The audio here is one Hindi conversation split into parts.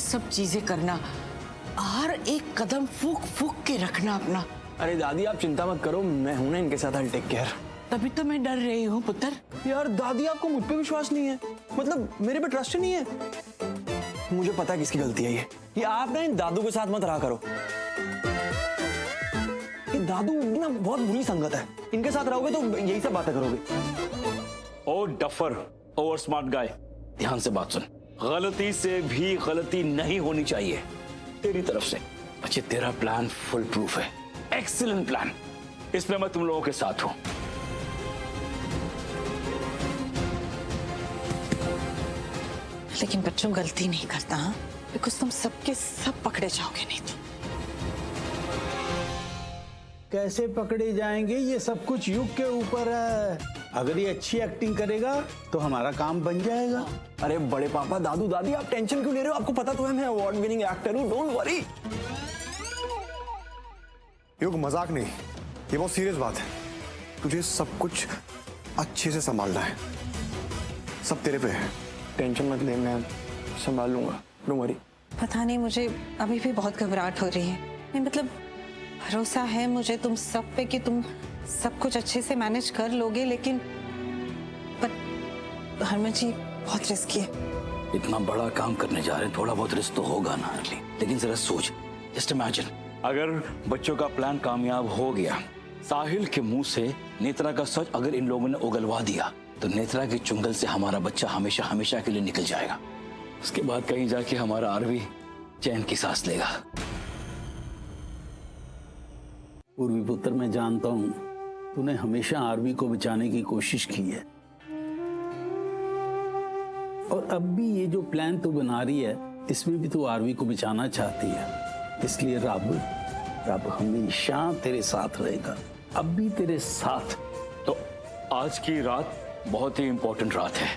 सब चीजें करना और एक कदम फूक फूक के रखना अपना। अरे दादी आप चिंता मत करो, मैं हूं ना इनके साथ, आई टेक केयर। तभी तो मैं डर रही हूँ पुत्र। यार दादी आपको मुझ पे विश्वास नहीं है, मतलब मेरे पे ट्रस्ट ही नहीं है। मुझे पता है किसकी गलती है ये आप ना इन दादू के साथ मत रहा करो। ये दादू ना बहुत बुरी संगत है, इनके साथ रहोगे तो यही सब बातें करोगे। ओ डफर, ओवर स्मार्ट गाय, ध्यान से बात सुन। गलती से भी गलती नहीं होनी चाहिए तेरी तरफ से। बच्चे तेरा प्लान फुल प्रूफ है, एक्सीलेंट प्लान, इसमें मैं तुम लोगों के साथ हूं। लेकिन बच्चों गलती नहीं करता, हाँ, बिकॉज तुम सबके सब पकड़े जाओगे नहीं तो। कैसे पकड़े जाएंगे, ये सब कुछ युग के ऊपर है। अगर ये अच्छी एक्टिंग करेगा तो हमारा काम बन जाएगा। अरे बड़े पापा, दादू दादी आप टेंशन क्यों ले रहे हो? आपको पता तो है मैं अवार्ड विनिंग एक्टर हूं, डोंट वरी। युग मजाक नहीं, ये बहुत सीरियस बात है। तुझे सब कुछ अच्छे से संभालना है, सब तेरे पे है। टेंशन मत ले, मैं संभाल लूंगा, डोंट वरी। पता नहीं, मुझे अभी भी बहुत घबराहट हो रही है। नहीं मतलब भरोसा है मुझे तुम सब पे कि तुम सब कुछ अच्छे से मैनेज कर लोगे, लेकिन पर हरमन जी बहुत रिस्की है। इतना बड़ा काम करने जा रहे हैं, थोड़ा बहुत रिस्क तो होगा ना अर्ली। लेकिन जरा सोच, जस्ट इमेजिन अगर बच्चों का प्लान कामयाब हो गया, साहिल के मुंह से नेत्रा का सच अगर इन लोगों ने उगलवा दिया, तो नेत्रा के चुंगल से हमारा बच्चा हमेशा हमेशा के लिए निकल जाएगा। उसके बाद कहीं जाके हमारा आरवी चैन की सांस लेगा। पूर्वी पुत्र, मैं जानता हूं तूने हमेशा आरवी को बचाने की कोशिश की है, और अब भी ये जो प्लान तू बना रही है इसमें भी तू आरवी को बचाना चाहती है। इसलिए रब हमेशा तेरे साथ रहेगा, अब भी तेरे साथ। तो आज की रात बहुत ही इंपॉर्टेंट रात है,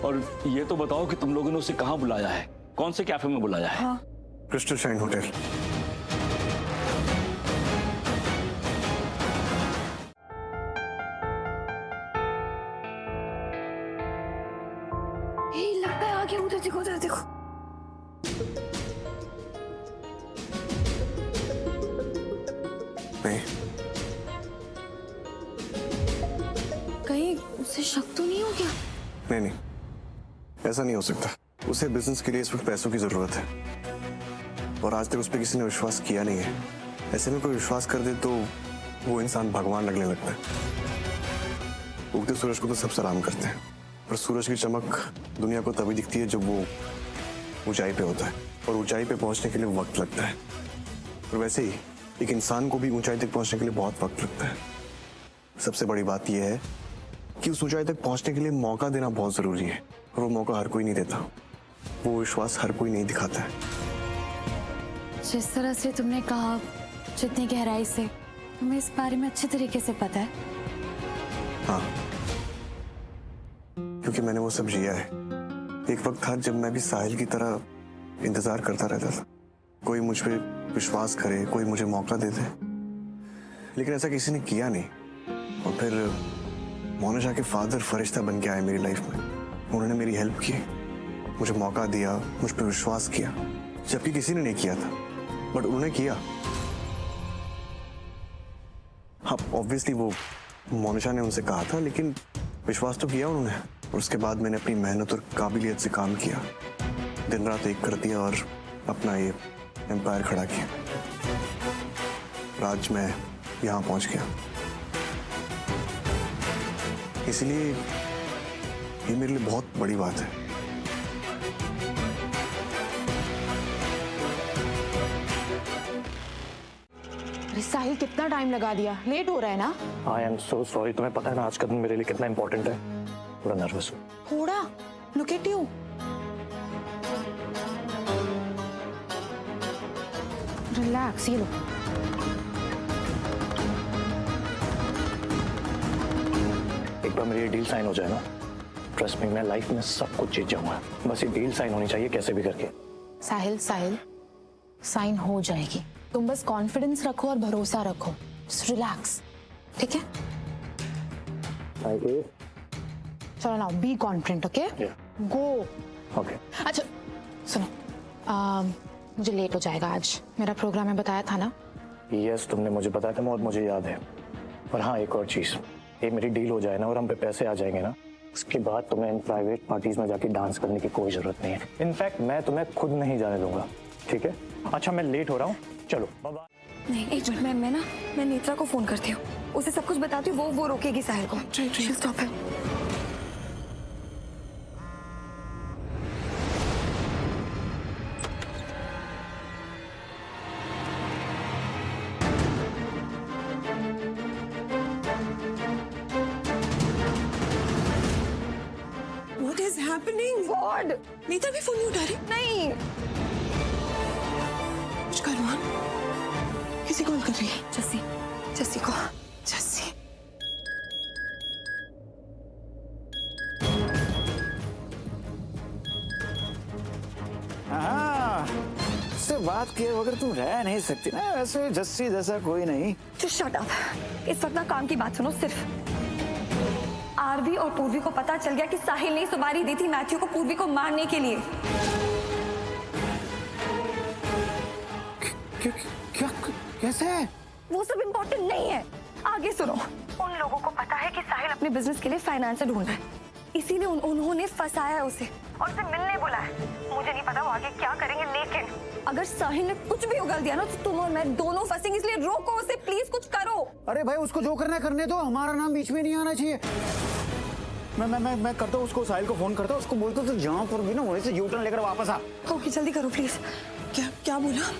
और ये तो बताओ कि तुम लोगों ने उसे कहाँ बुलाया है, कौन से कैफे में बुलाया है? हाँ। Crystal shine hotel. लगता है आगे, उधर देखो, उधर देखो। नहीं, कहीं उसे शक तो नहीं हो गया? नहीं नहीं, ऐसा नहीं हो सकता। उसे बिजनेस के लिए इस वक्त पैसों की जरूरत है, और आज तक उस पर किसी ने विश्वास किया नहीं है। ऐसे में कोई विश्वास कर दे तो वो इंसान भगवान लगने लगता है। उगते सूरज को तो सब सलाम करते हैं, पर सूरज की चमक दुनिया को तभी दिखती है जब वो ऊंचाई पे होता है, और ऊंचाई पे पहुंचने के लिए वक्त लगता है। और वैसे ही एक इंसान को भी ऊंचाई तक पहुंचने के लिए बहुत वक्त लगता है। सबसे बड़ी बात यह है कि उस ऊंचाई तक पहुंचने के लिए मौका देना बहुत जरूरी है, और वो मौका हर कोई नहीं देता, वो विश्वास हर कोई नहीं दिखाता है। जिस तरह से तुमने कहा, जितनी गहराई से, तुम्हें इस बारे में अच्छे तरीके से पता है। हाँ, क्योंकि मैंने वो सब जिया है। एक वक्त था जब मैं भी साहिल की तरह इंतजार करता रहता था, कोई मुझ पे विश्वास करे, कोई मुझे मौका दे दे, लेकिन ऐसा किसी ने किया नहीं। और फिर मोनिशा के फादर फरिश्ता बन के आए मेरी लाइफ में। उन्होंने मेरी हेल्प की, मुझे मौका दिया, मुझ पे विश्वास किया, जबकि किसी ने नहीं किया था, बट उन्होंने किया। हाँ, ऑब्वियसली वो मोनिशा ने उनसे कहा था, लेकिन विश्वास तो किया उन्होंने। और उसके बाद मैंने अपनी मेहनत और काबिलियत से काम किया, दिन रात एक कर दिया और अपना ये एम्पायर खड़ा किया। आज मैं यहाँ पहुंच गया। इसलिए ये मेरे लिए बहुत बड़ी बात है। साहिल कितना टाइम लगा दिया, लेट हो रहा है ना? आई एम सो सॉरी, तुम्हें पता है ना आज का दिन मेरे लिए कितना इंपॉर्टेंट है। थोड़ा नर्वस हूँ। थोड़ा? Look at you. रिलैक्स, ये लो। एक बार मेरी ये डील साइन हो जाए ना, ट्रस्ट मी, मैं लाइफ में सब कुछ जीत जाऊंगा। बस ये डील साइन होनी चाहिए कैसे भी करके। साहिल, साइन हो जाएगी। तुम बस कॉन्फिडेंस रखो और भरोसा रखो। जस्ट रिलैक्स, ठीक है? Thank you. चलो now be confident, okay? Yeah. Go. Okay अच्छा सुनो, मुझे लेट हो जाएगा आज, मेरा प्रोग्राम में बताया था ना। यस, तुमने मुझे बताया था और मुझे याद है। और हाँ, एक और चीज़, ये मेरी डील हो जाए ना और हम पे पैसे आ जाएंगे ना, उसके बाद तुम्हें इन प्राइवेट पार्टीज में जाके डांस करने की कोई जरूरत नहीं है। इनफैक्ट मैं तुम्हें खुद नहीं जाने दूंगा, ठीक है? अच्छा मैं लेट हो रहा हूँ, चलो बाय बाय। नहीं एक मिनट, मैं नेत्रा को फोन करती हूँ, उसे सब कुछ बताती हूँ, वो रोकेगी साहिल को। स्टॉप है। What is happening? God, Netra भी फोन नहीं उठा रही। नहीं कुछ करो, किसी कॉल कर रही है। जस्सी को। जस्सी। हाँ, उससे बात किए बगैर तुम रह नहीं सकती ना। वैसे जस्सी जैसा कोई नहीं। जो शट अप, इस वक्त ना काम की बात सुनो सिर्फ। आरवी और पूर्वी को पता चल गया कि साहिल ने सुपारी दी थी मैथ्यू को पूर्वी को मारने के लिए। क्या कैसे? वो सब इम्पोर्टेंट नहीं है, आगे सुनो। उन लोगों को पता है कि साहिल अपने बिजनेस के लिए फाइनेंसर ढूंढ रहा है, इसीलिए उन्होंने फंसाया है उसे और उसे मिलने बुलाया है। मुझे नहीं पता वो आगे क्या करेंगे, लेकिन अगर साहिल ने कुछ भी उगल दिया ना तो तुम और मैं दोनों फंसेंगे, इसलिए रोको उसे, प्लीज कुछ करो। अरे भाई उसको जो करना करने दो, हमारा नाम बीच में नहीं आना चाहिए। मैं करता हूँ, उसको साहिल को फोन करता हूँ, उसको बोलता हूँ तो जहाँ पर भी ना वहीं से यू टर्न लेकर वापस आ। ओके जल्दी करो प्लीज। क्या बोला?